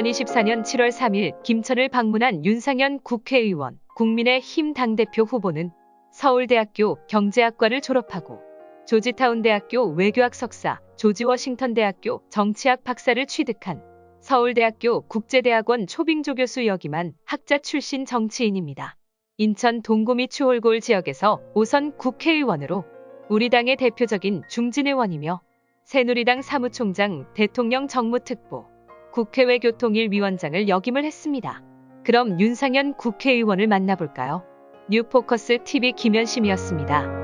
2024년 7월 3일 김천을 방문한 윤상현 국회의원. 국민의힘 당대표 후보는 서울대학교 경제학과를 졸업하고 조지타운대학교 외교학 석사, 조지워싱턴대학교 정치학 박사를 취득한 서울대학교 국제대학원 초빙조 교수 역임한 학자 출신 정치인입니다. 인천 동구미 추홀골 지역에서 5선 국회의원으로 우리 당의 대표적인 중진의원이며 새누리당 사무총장, 대통령 정무특보, 국회외 교통일위원장을 역임을 했습니다. 그럼 윤상현 국회의원을 만나볼까요? 뉴포커스 TV 김현심이었습니다.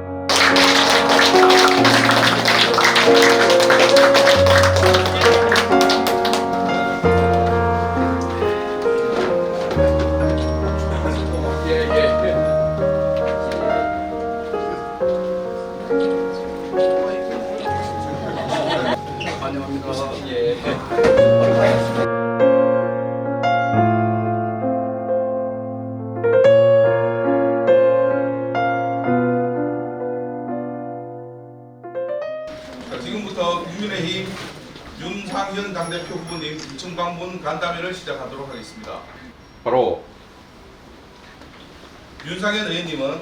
지금부터 국민의힘 윤상현 당대표 후보님 인천 방문 간담회를 시작하도록 하겠습니다. 바로 윤상현 의원님은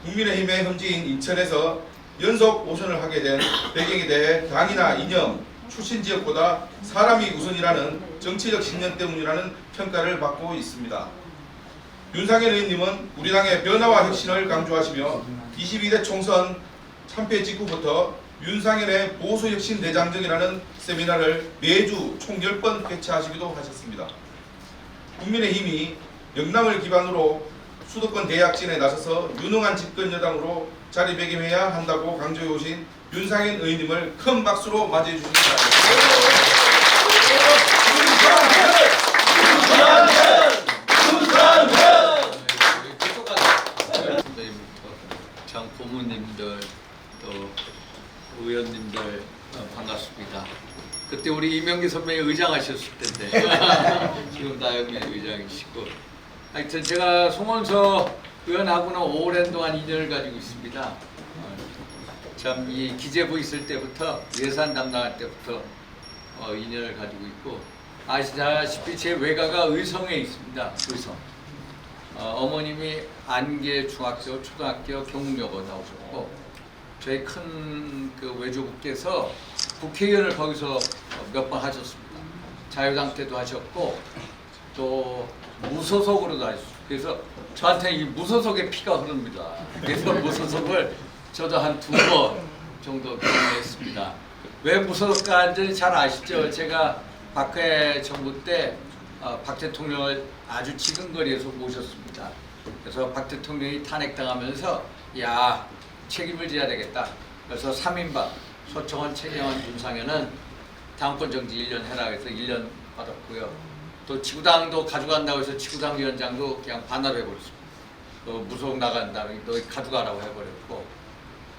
국민의힘의 현지인 인천에서 연속 5선을 하게 된 배경에 대해 당이나 이념, 출신 지역보다 사람이 우선이라는 정치적 신념 때문이라는 평가를 받고 있습니다. 윤상현 의원님은 우리 당의 변화와 혁신을 강조하시며 22대 총선 참패 직후부터 윤상현의 보수혁신 대장정이라는 세미나를 매주 총 10번 개최하시기도 하셨습니다. 국민의힘이 영남을 기반으로 수도권 대약진에 나서서 유능한 집권 여당으로 자리매김해야 한다고 강조해 오신 윤상현 의원님을 큰 박수로 맞이해 주시기 바랍니다. 장 고모님들 또 의원님들 반갑습니다. 그때 우리 이명기 선배님 의장하셨을 텐데 지금 나영민 의장이시고, 하여튼 제가 송원석 의원하고는 오랜 동안 인연을 가지고 있습니다. 참 이 기재부 있을 때부터 예산 담당할 때부터 인연을 가지고 있고, 아시다시피 제 외가가 의성에 있습니다. 의성. 어머님이 안개 중학교, 초등학교 경북여고 나오셨고, 저희 큰 그 외조부께서 국회의원을 거기서 몇 번 하셨습니다. 자유당 때도 하셨고 또 무소속으로도 하셨어요. 그래서 저한테 이 무소속의 피가 흐릅니다. 그래서 무소속을 저도 한 2번 정도 경험했습니다. 왜 무소속인지 잘 아시죠? 제가 박해 정부 때 박 대통령을 아주 지근거리에서 모셨습니다. 그래서 박 대통령이 탄핵당하면서 야, 책임을 져야 되겠다. 그래서 3인방 서청원, 최경환, 윤상현은 당권 정지 1년 해라 해서 1년 받았고요. 또 지구당도 가져간다고 해서 지구당 위원장도 그냥 반납해버렸습니다. 또 무속 나간다, 너 가져가라고 해버렸고,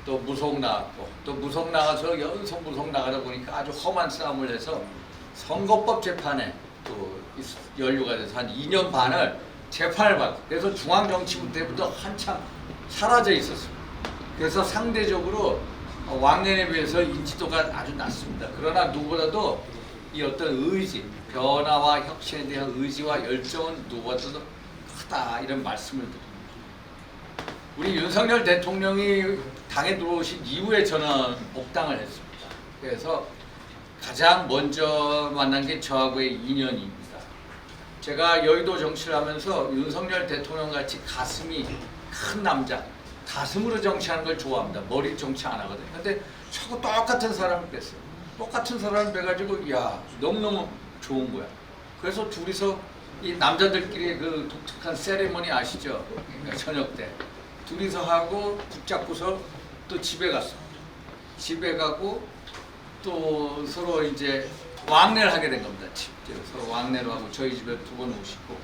또 무속 나갔고, 또 무속 나가서 연속 무속 나가다 보니까 아주 험한 싸움을 해서 선거법 재판에 또 연루가 돼서 한 2년 반을 재판을 받고, 그래서 중앙정치부 때부터 한참 사라져 있었습니다. 그래서 상대적으로 왕년에 비해서 인지도가 아주 낮습니다. 그러나 누구보다도 이 어떤 의지, 변화와 혁신에 대한 의지와 열정은 누구보다도 크다, 이런 말씀을 드립니다. 우리 윤석열 대통령이 당에 들어오신 이후에 저는 복당을 했습니다. 그래서 가장 먼저 만난 게 저하고의 인연입니다. 제가 여의도 정치를 하면서 윤석열 대통령 같이 가슴이 큰 남자, 가슴으로 정치하는 걸 좋아합니다. 머리 정치 안 하거든요. 근데 저거 똑같은 사람을 뺐어요. 똑같은 사람을 빼가지고 야, 너무너무 좋은 거야. 그래서 둘이서 이 남자들끼리 그 독특한 세레머니 아시죠? 그러니까 저녁 때 둘이서 하고 붙잡고서 또 집에 갔습니다. 집에 가고 또 서로 이제 왕래를 하게 된 겁니다. 서로 왕래로 하고 저희 집에 2번 오시고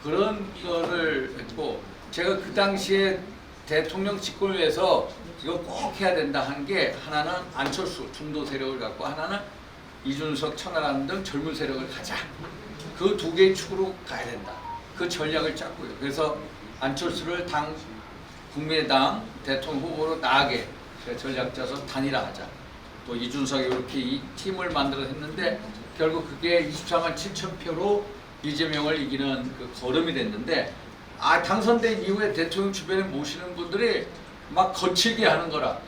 그런 거를 했고, 제가 그 당시에 대통령 직권을 위해서 이거 꼭 해야 된다 한 게, 하나는 안철수 중도 세력을 갖고, 하나는 이준석, 천하람 등 젊은 세력을 가자. 그 2개의 축으로 가야 된다. 그 전략을 짰고요. 그래서 안철수를 국민의당 대통령 후보로 나가게 전략 짜서 단일화하자. 또 이준석이 이렇게 이 팀을 만들어 했는데 결국 그게 24만 7천 표로 이재명을 이기는 그 걸음이 됐는데, 당선된 이후에 대통령 주변에 모시는 분들이 막 거칠게 하는 거라.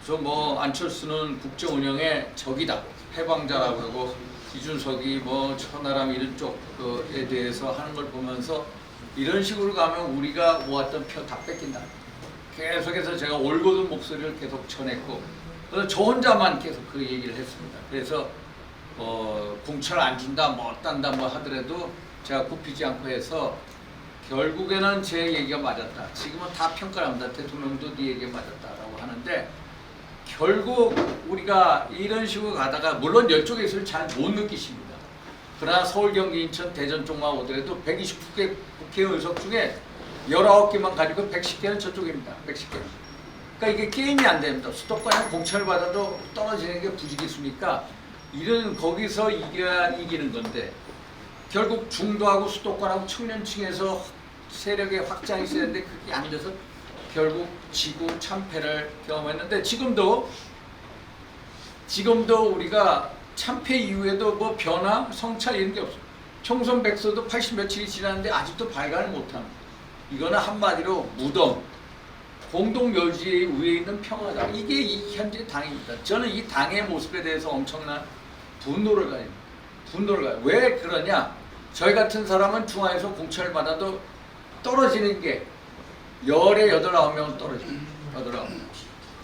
그래서 뭐 안철수는 국정 운영의 적이다, 해방자라고 하고, 이준석이 뭐 천하람 이런 쪽에 대해서 하는 걸 보면서 이런 식으로 가면 우리가 모았던 표 다 뺏긴다. 계속해서 제가 올곧은 목소리를 계속 전했고, 그래서 저 혼자만 계속 그 얘기를 했습니다. 그래서 공천을 안 준다, 뭐 딴다 뭐 하더라도 제가 굽히지 않고 해서 결국에는 제 얘기가 맞았다. 지금은 다 평가를 합니다. 대통령도 네 얘기가 맞았다라고 하는데, 결국 우리가 이런 식으로 가다가, 물론 이쪽에서 잘 못 느끼십니다. 그러나 서울, 경기, 인천, 대전 쪽만 오더라도 129개 국회의원 의석 중에 19개만 가지고 110개는 저쪽입니다. 110개. 그러니까 이게 게임이 안 됩니다. 수도권에 공천을 받아도 떨어지는 게 부지기수니까 이런 거기서 이기는 건데, 결국 중도하고 수도권하고 청년층에서 세력의 확장이 있어야 되는데 그게 안 돼서 결국 지구 참패를 경험했는데, 지금도 우리가 참패 이후에도 뭐 변화, 성찰 이런 게 없어요. 총선 백서도 80 며칠이 지났는데 아직도 발간을 못합니다. 이거는 한마디로 무덤, 공동묘지 위에 있는 평화다. 이게 이 현재 당입니다. 저는 이 당의 모습에 대해서 엄청난 분노를 가요. 왜 그러냐? 저희 같은 사람은 중앙에서 공천을 받아도 떨어지는 게 열에 8, 9명은 떨어집니다. 8, 9명.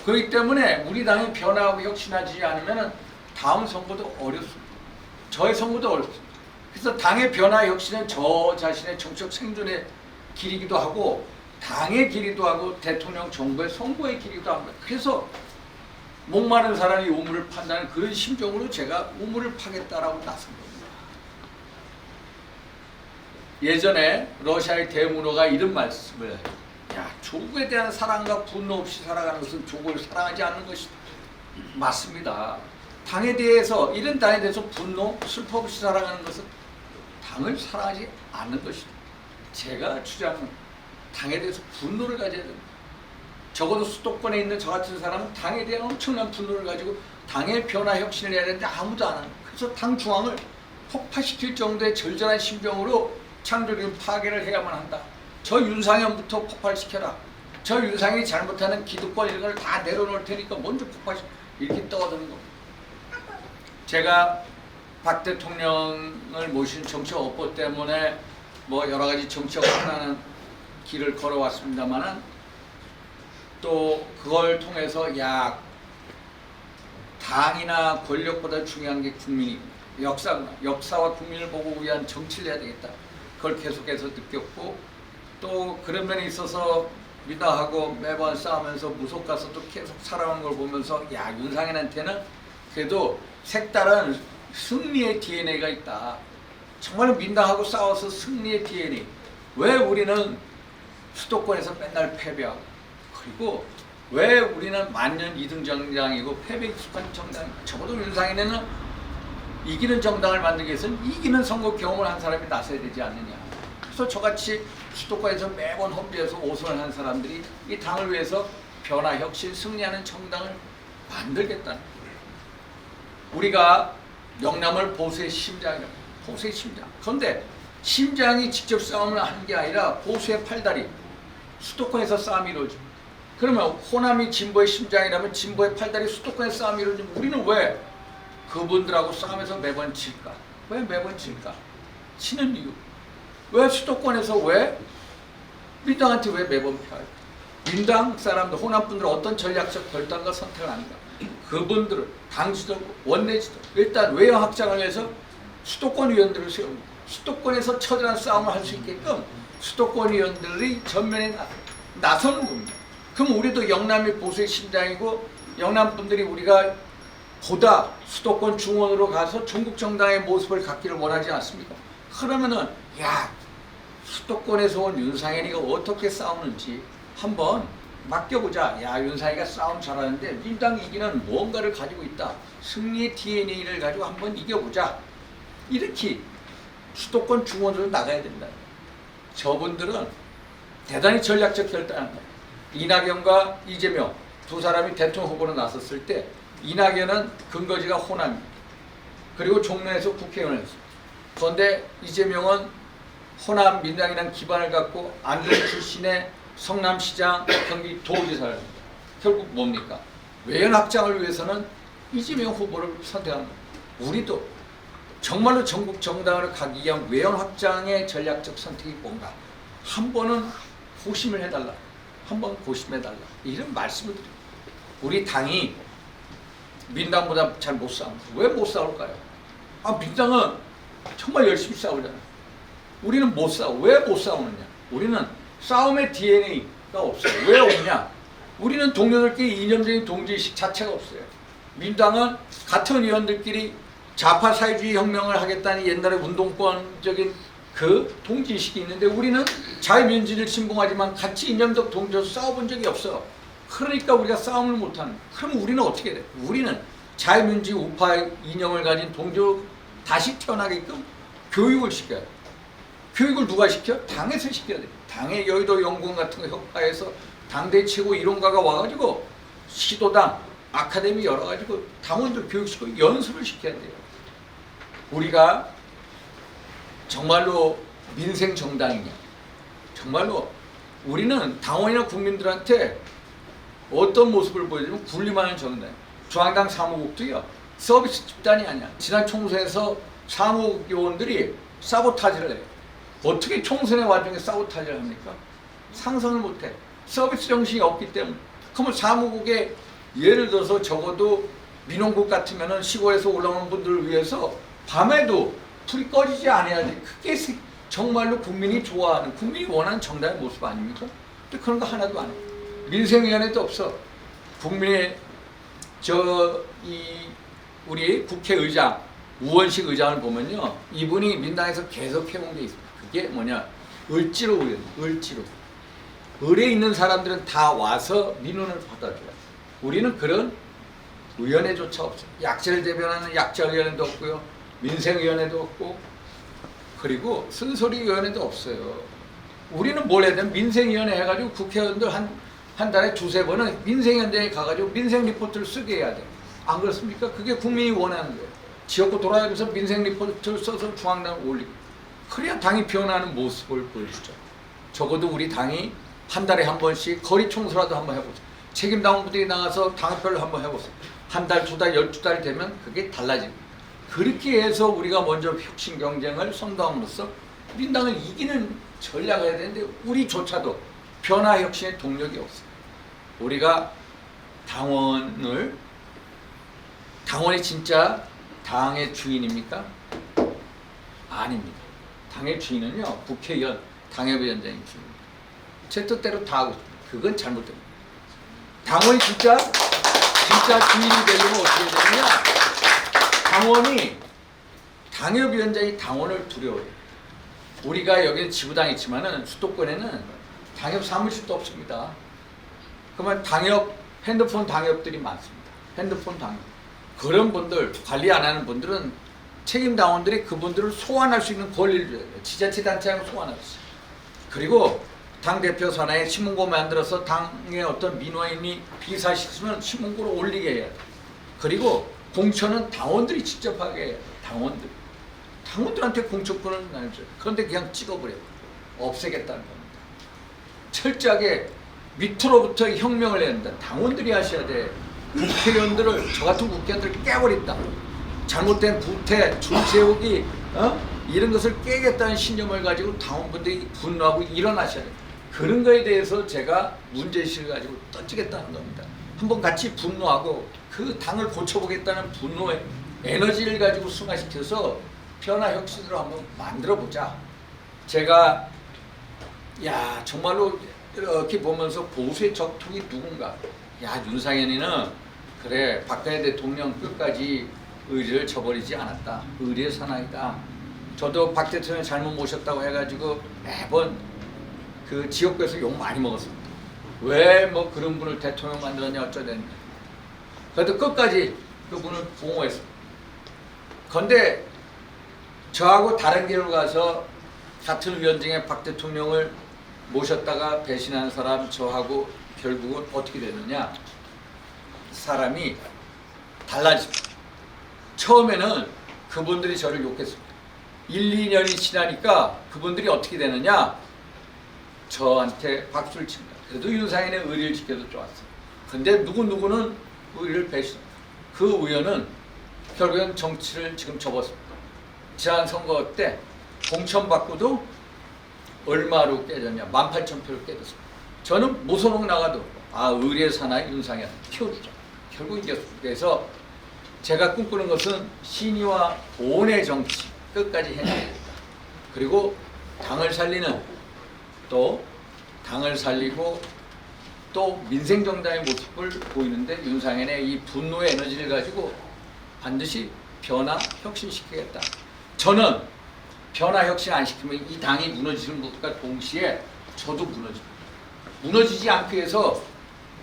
그렇기 때문에 우리 당이 변화하고 혁신하지 않으면 다음 선거도 어렵습니다. 저의 선거도 어렵습니다. 그래서 당의 변화 혁신은 저 자신의 정책 생존의 길이기도 하고, 당의 길이기도 하고, 대통령 정부의 선거의 길이기도 합니다. 그래서 목마른 사람이 우물을 판다는 그런 심정으로 제가 우물을 파겠다라고 나선 겁니다. 예전에 러시아의 대문호가 이런 말씀을 해요. 야, 조국에 대한 사랑과 분노 없이 살아가는 것은 조국을 사랑하지 않는 것이다. 맞습니다. 당에 대해서, 이런 당에 대해서 분노, 슬픔 없이 살아가는 것은 당을 사랑하지 않는 것이다. 제가 주장하는 당에 대해서 분노를 가져야 됩니다. 적어도 수도권에 있는 저 같은 사람은 당에 대한 엄청난 분노를 가지고 당의 변화 혁신을 해야 되는데 아무도 안 하는 거예요. 그래서 당 중앙을 폭파시킬 정도의 절절한 심정으로 창조적인 파괴를 해야만 한다. 저 윤상현부터 폭발시켜라. 저 윤상현이 잘못하는 기득권 이런 걸 다 내려놓을 테니까 먼저 폭발시켜. 이렇게 떠드는 겁니다. 제가 박 대통령을 모신 정치적 업보 때문에 뭐 여러 가지 정치적 혼란한 길을 걸어왔습니다만은, 또 그걸 통해서 당이나 권력보다 중요한 게 국민입니다. 역사와 국민을 보고 위한 정치를 해야 되겠다. 그걸 계속해서 느꼈고, 또 그런 면에 있어서 리더하고 매번 싸우면서 무속 가서도 계속 살아오는 걸 보면서, 윤상현한테는 그래도 색다른 승리의 DNA가 있다. 정말 민당하고 싸워서 승리의 DNA. 왜 우리는 수도권에서 맨날 패배하고, 그리고 왜 우리는 만년 2등 정당이고 패배 익숙한 정당이고, 적어도 윤상현에는 이기는 정당을 만들기 위해서는 이기는 선거 경험을 한 사람이 나서야 되지 않느냐. 그래서 저같이 수도권에서 매번 험지에서 5선을 한 사람들이 이 당을 위해서 변화, 혁신, 승리하는 정당을 만들겠다는 거예요. 우리가 영남을 보수의 심장이라고, 보수의 심장. 그런데 심장이 직접 싸움을 하는 게 아니라 보수의 팔다리, 수도권에서 싸움이 이루어집니다. 그러면 호남이 진보의 심장이라면 진보의 팔다리 수도권에서 싸움이 이루어지면 우리는 왜 그분들하고 싸움에서 매번 질까? 왜 매번 질까? 치는 이유. 왜 수도권에서 왜 민당한테 왜 매번 패할까? 민당 사람들, 호남 분들은 어떤 전략적 결단과 선택을 합니까? 그분들을 당 지도, 원내 지도, 일단 외형 확장을 위해서 수도권 위원들을 세웁니다. 수도권에서 처절한 싸움을 할 수 있게끔 수도권 위원들이 전면에 나서는 겁니다. 그럼 우리도 영남이 보수의 심장이고, 영남 분들이 우리가 보다 수도권 중원으로 가서 전국 정당의 모습을 갖기를 원하지 않습니까? 그러면은 수도권에서 온 윤상현이가 어떻게 싸우는지 한번 맡겨보자. 윤상현이가 싸움 잘하는데 민당 이기는 뭔가를 가지고 있다. 승리의 DNA를 가지고 한번 이겨보자. 이렇게 수도권 중원으로 나가야 된다. 저분들은 대단히 전략적 결단을 합니다. 이낙연과 이재명 두 사람이 대통령 후보로 나섰을 때 이낙연은 근거지가 호남입니다. 그리고 종로에서 국회의원을 했습니다. 그런데 이재명은 호남 민당이라는 기반을 갖고 안동 출신의 성남시장, 경기도지사를 합니다. 결국 뭡니까? 외연 확장을 위해서는 이재명 후보를 선택합니다. 우리도 정말로 전국 정당을 가기 위한 외연 확장의 전략적 선택이 뭔가 한 번은 고심을 해달라. 한 번 고심해달라. 이런 말씀을 드립니다. 우리 당이 민당보다 잘 못 싸웁니다. 왜 못 싸울까요? 민당은 정말 열심히 싸우잖아요. 우리는 못 싸워. 왜 못 싸우느냐? 우리는 싸움의 DNA가 없어요. 왜 없냐? 우리는 동료들끼리 이념적인 동지의식 자체가 없어요. 민당은 같은 의원들끼리 좌파 사회주의 혁명을 하겠다는 옛날에 운동권적인 그 동지의식이 있는데 우리는 자유민주주의를 신봉하지만 같이 이념적 동지로서 싸워본 적이 없어. 그러니까 우리가 싸움을 못하는. 그럼 우리는 어떻게 돼? 우리는 자유민주주의 우파 이념을 가진 동지로 다시 태어나게끔 교육을 시켜야 돼. 교육을 누가 시켜? 당에서 시켜야 돼. 당의 여의도 연구원 같은 거 혁파해서 당대 최고 이론가가 와가지고 시도당, 아카데미 열어가지고 당원들 교육시키고 연습을 시켜야 돼요. 우리가 정말로 민생 정당이냐? 정말로 우리는 당원이나 국민들한테 어떤 모습을 보여주면 군림하는 정당. 중앙당 사무국도요. 서비스 집단이 아니야. 지난 총선에서 사무국 요원들이 사보타지를 해요. 어떻게 총선의 와중에 사보타지를 합니까? 상상을 못해. 서비스 정신이 없기 때문에. 그러면 사무국에 예를 들어서 적어도 민원국 같으면은 시골에서 올라오는 분들을 위해서 밤에도 불이 꺼지지 않아야지. 그게 정말로 국민이 좋아하는, 국민이 원하는 정당의 모습 아닙니까? 근데 그런 거 하나도 안 해. 민생위원회도 없어. 국민의 우리 국회의장 우원식 의장을 보면요, 이분이 민당에서 계속 해온 게 있습니다. 그게 뭐냐? 을지로 의원, 을지로. 을에 있는 사람들은 다 와서 민원을 받아줘요. 우리는 그런 위원회조차 없어요. 약자를 대변하는 약자위원회도 없고요, 민생위원회도 없고, 그리고 쓴소리위원회도 없어요. 우리는 뭘 해야 되면 민생위원회 해가지고 국회의원들 한 달에 두세 번은 민생현장에 가가지고 민생 리포트를 쓰게 해야 돼. 안 그렇습니까? 그게 국민이 원하는 거예요. 지역구 돌아다니면서 민생 리포트를 써서 중앙당에 올리고. 그래야 당이 변하는 모습을 보여주죠. 적어도 우리 당이 한 달에 한 번씩 거리 청소라도 한번 해보세요. 책임 당원분들이 나가서 당협표를 한번 해보세요. 한 달, 두 달, 12달 되면 그게 달라집니다. 그렇게 해서 우리가 먼저 혁신 경쟁을 선도함으로써 민당을 이기는 전략을 해야 되는데 우리조차도 변화 혁신의 동력이 없어요. 우리가 당원이 진짜 당의 주인입니까? 아닙니다. 당의 주인은요, 국회의원, 당협위원장이 주인입니다. 제 뜻대로 다 하고 있습니다. 그건 잘못됩니다. 당원이 진짜 주인이 되려면 어떻게 되느냐? 당원이, 당협위원장이 당원을 두려워해요. 우리가 여기는 지구당이 있지만은 수도권에는 당협 사무실도 없습니다. 그러면 핸드폰 당협들이 많습니다. 핸드폰 당협. 그런 분들, 관리 안 하는 분들은 책임 당원들이 그분들을 소환할 수 있는 권리를 줘야 돼요. 지자체 단체하고 소환할 수 있어요. 그리고 당대표 산하에 신문고 만들어서 당의 어떤 민원인이 비사시키면 신문고를 올리게 해야 돼요. 그리고 공천은 당원들이 직접 하게 해야 돼요. 당원들한테 공천권을 나눠줘요. 그런데 그냥 찍어버려요. 없애겠다는 겁니다. 철저하게 밑으로부터 혁명을 해야 된다. 당원들이 하셔야 돼. 국회의원들을, 저 같은 국회의원들을 깨버린다. 잘못된 부태, 줄 세우기, 이런 것을 깨겠다는 신념을 가지고 당원분들이 분노하고 일어나셔야 돼. 그런 거에 대해서 제가 문제의식을 가지고 던지겠다는 겁니다. 한번 같이 분노하고 그 당을 고쳐보겠다는 분노의 에너지를 가지고 승화시켜서 변화 혁신으로 한번 만들어보자. 제가 정말로 이렇게 보면서 보수의 적통이 누군가. 윤상현이는 그래, 박근혜 대통령 끝까지 의리를 저버리지 않았다. 의리의 사나이다. 저도 박 대통령 잘못 모셨다고 해가지고 매번 그 지역구에서 욕 많이 먹었습니다. 왜 뭐 그런 분을 대통령 만들었냐 어쩌겠냐. 그래도 끝까지 그분을 보호했습니다. 그런데 저하고 다른 길로 가서 같은 위원 중에 박 대통령을 모셨다가 배신한 사람 저하고 결국은 어떻게 되느냐. 사람이 달라집니다. 처음에는 그분들이 저를 욕했습니다. 1, 2년이 지나니까 그분들이 어떻게 되느냐? 저한테 박수를 칩니다. 그래도 윤상현의 의리를 지켜서 좋았어요. 근데 누구는 의리를 배신합니다. 그 의원은 결국엔 정치를 지금 접었습니다. 지난 선거 때 공천받고도 얼마로 깨졌냐? 18,000표를 깨졌습니다. 저는 무소속 나가도 의리의 사나이 윤상현 키워주자. 결국 이겼습니다. 그래서 제가 꿈꾸는 것은 신의와 돈의 정치 끝까지 해내야 된다. 그리고 당을 살리는 또 당을 살리고 또 민생정당의 모습을 보이는데 윤상현의 이 분노의 에너지를 가지고 반드시 변화, 혁신시키겠다. 저는 변화, 혁신 안 시키면 이 당이 무너지는 것과 동시에 저도 무너집니다. 무너지지 않기 위해서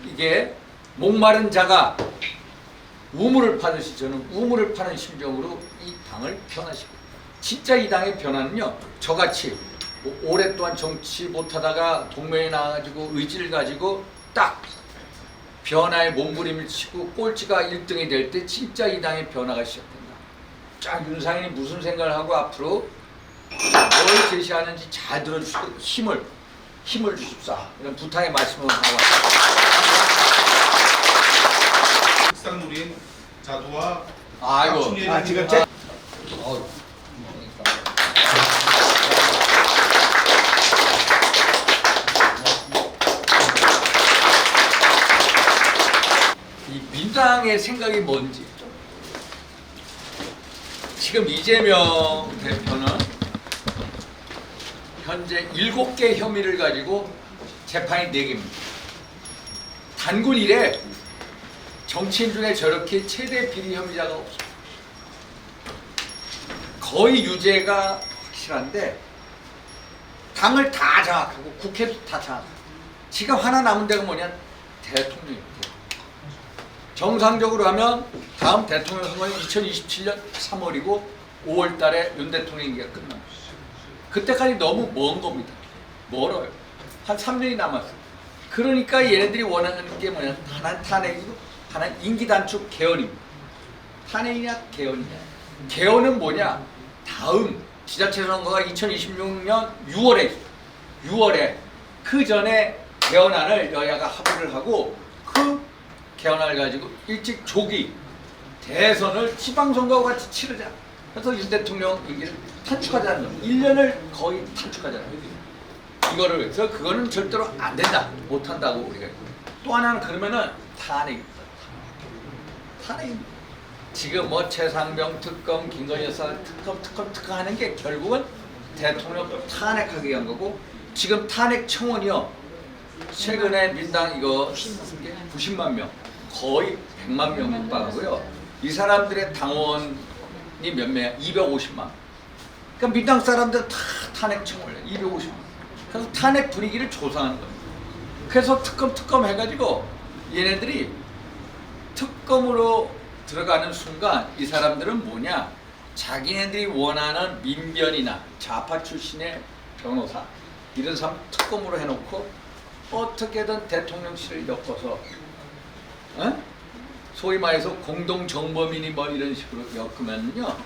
이게 목마른 자가 우물을 파듯이 저는 우물을 파는 심정으로 이 당을 변화시킵니다. 진짜 이 당의 변화는요, 저같이 오랫동안 정치 못하다가 동맹에 나와가지고 의지를 가지고 딱 변화의 몸부림을 치고 꼴찌가 1등이 될 때 진짜 이 당의 변화가 시작된다. 쫙 윤상현이 무슨 생각을 하고 앞으로 뭘 제시하는지 잘 들어주시고 힘을 주십사. 이런 부탁의 말씀을 하고 왔습니다. 특산물인 자두와 아이고. 지금 이 민당의 생각이 뭔지. 지금 이재명 대표는 현재 7개 혐의를 가지고 재판이 4개입니다. 단군 이래 정치인 중에 저렇게 최대 비리 혐의자가 없어요. 거의 유죄가 확실한데 당을 다 장악하고 국회도 다 장악하고 지금 하나 남은 데가 뭐냐? 대통령입니다. 정상적으로 하면 다음 대통령 선거는 2027년 3월이고 5월 달에 윤 대통령 임기가 끝납니다. 그때까지 너무 먼 겁니다. 멀어요. 한 3년이 남았어요. 그러니까 얘네들이 원하는 게 뭐냐? 하나는 탄핵이고 하나는 임기 단축 개헌입니다. 탄핵이냐 개헌이냐. 개헌은 뭐냐? 다음 지자체 선거가 2026년 6월에 있어요. 6월에 그 전에 개헌안을 여야가 합의를 하고 그 개헌안을 가지고 일찍 조기 대선을 지방선거와 같이 치르자. 그래서 윤 대통령 임기를 단축하자는 거예요. 1년을 거의 단축하자는 거예요. 이거를 그래서 그거는 절대로 안 된다. 못 한다고 우리가. 또 하나는 그러면은 탄핵입니다. 탄핵입니다. 지금 뭐 최상병 특검, 김건희 여사 특검 하는 게 결국은 대통령 탄핵하기 위한 거고 지금 탄핵 청원이요. 최근에 민당 이거 90만 명, 거의 100만 명 육박하고요. 이 사람들의 당원이 몇 명이야? 250만. 그러니까 민당 사람들 다 탄핵 청원을 해. 250만. 그래서 탄핵 분위기를 조성하는 거예요. 그래서 특검 해가지고 얘네들이 특검으로 들어가는 순간 이 사람들은 뭐냐? 자기네들이 원하는 민변이나 좌파 출신의 변호사 이런 사람 특검으로 해놓고 어떻게든 대통령실을 엮어서 소위 말해서 공동정범인이 뭐 이런 식으로 엮으면요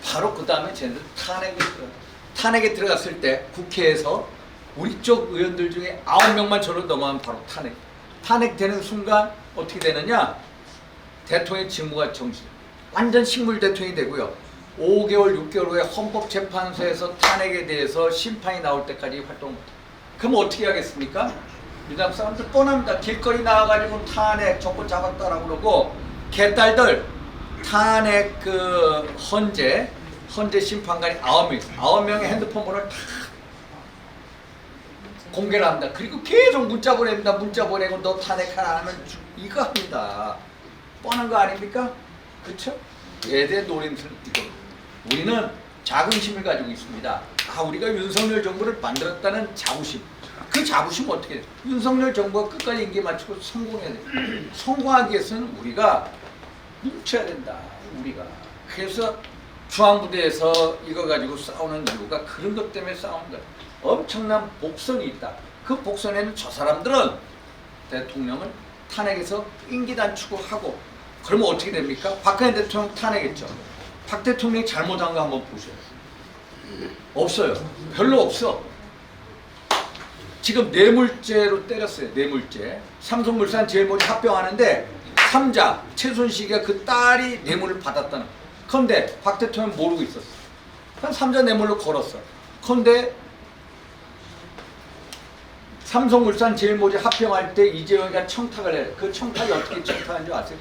바로 그 다음에 쟤네들 탄핵에 들어갔을 때 국회에서 우리 쪽 의원들 중에 9명만 저로 넘어가면 바로 탄핵되는 순간 어떻게 되느냐? 대통령의 직무가 정지. 완전 식물 대통령이 되고요. 5개월, 6개월 후에 헌법재판소에서 탄핵에 대해서 심판이 나올 때까지 활동을 못해요. 그럼 어떻게 하겠습니까? 민당 사람들 뻔합니다. 길거리 나와가지고 탄핵 정권 잡았다라고 그러고 개딸들 탄핵 그 헌재 심판관이 9명 있어요. 9명의 핸드폰 번호를 다 공개를 합니다. 그리고 계속 문자 보냅니다. 문자 보내고 너 탄핵 하나 하면 이거 합니다. 뻔한 거 아닙니까? 그렇죠? 얘들의 노림수는 이거. 우리는 자긍심을 가지고 있습니다. 우리가 윤석열 정부를 만들었다는 자부심. 그 자부심 어떻게 해요? 윤석열 정부가 끝까지 임기 마치고 성공해야 돼요. 성공하기 위해서는 우리가 뭉쳐야 된다. 우리가. 그래서 중앙부대에서 이거 가지고 싸우는 이유가 그런 것 때문에 싸우는 거예요. 엄청난 복선이 있다. 그 복선에는 저 사람들은 대통령을 탄핵해서 임기 단축을 하고 그러면 어떻게 됩니까? 박근혜 대통령 탄핵했죠. 박 대통령이 잘못한 거 한번 보세요. 없어요. 별로 없어. 지금 뇌물죄로 때렸어요. 뇌물죄. 삼성물산 제일모직 합병하는데 삼자 최순실이가 그 딸이 뇌물을 받았다는. 그런데 박 대통령 모르고 있었어. 그럼 삼자 뇌물로 걸었어. 그런데 삼성물산 제일모직 합병할 때 이재용이가 청탁을 해. 그 청탁이 어떻게 청탁한 줄 아세요?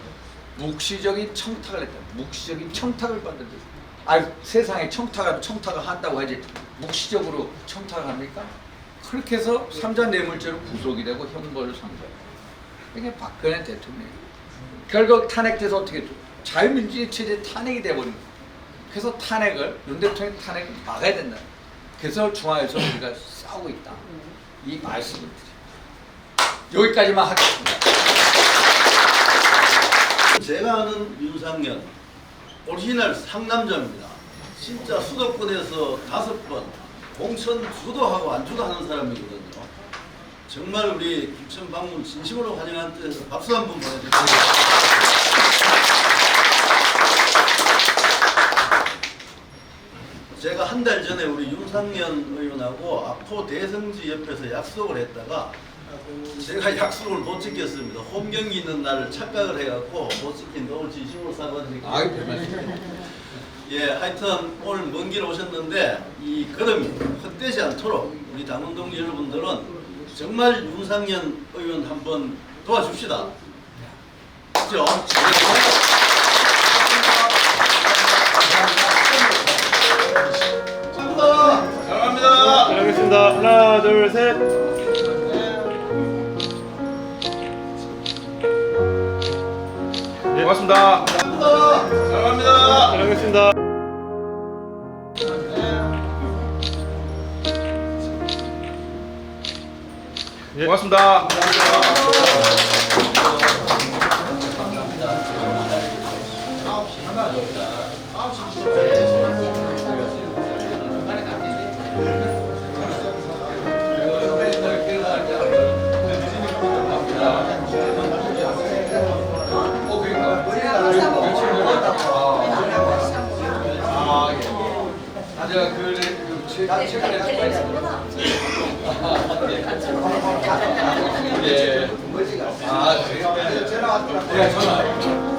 묵시적인 청탁을 했다. 묵시적인 청탁을 받는 데. 아, 세상에 청탁을 한다고 하지 묵시적으로 청탁을 합니까? 그렇게 해서 삼자 뇌물죄로 구속이 되고 형벌을 산 거예요. 이게 박근혜 대통령. 결국 탄핵돼서 어떻게 했죠? 자유민주주의 체제 탄핵이 돼버린 거예요. 그래서 윤 대통령 탄핵을 막아야 된다. 그래서 중앙에서 우리가 싸우고 있다. 이 말씀을 드려요. 여기까지만 하겠습니다. 제가 아는 윤상현 오리지널 상남자입니다. 진짜 수도권에서 5번 공천 주도하고 안 주도하는 사람이거든요. 정말 우리 김천 방문 진심으로 환영하는 뜻에서 박수 한번 보내드립니다. 제가 한 달 전에 우리 윤상현 의원하고 아포 대성지 옆에서 약속을 했다가 제가 약속을 못 지켰습니다. 홈 경기 있는 날을 착각을 해갖고 못 지킨 오늘 진심으로 사과드립니다. 아이, 별말씀. 예, 하여튼 오늘 먼 길 오셨는데 이 걸음이 헛되지 않도록 우리 당원 동지 여러분들은 정말 윤상현 의원 한번 도와줍시다. 그죠? 사랑합니다. 잘하겠습니다. 하나, 둘, 셋. 고맙습니다. 사랑합니다. 잘하겠습니다. 고맙습니다. 제가 최근에 했습니다. 예. 아, 그래요? 예, 전화.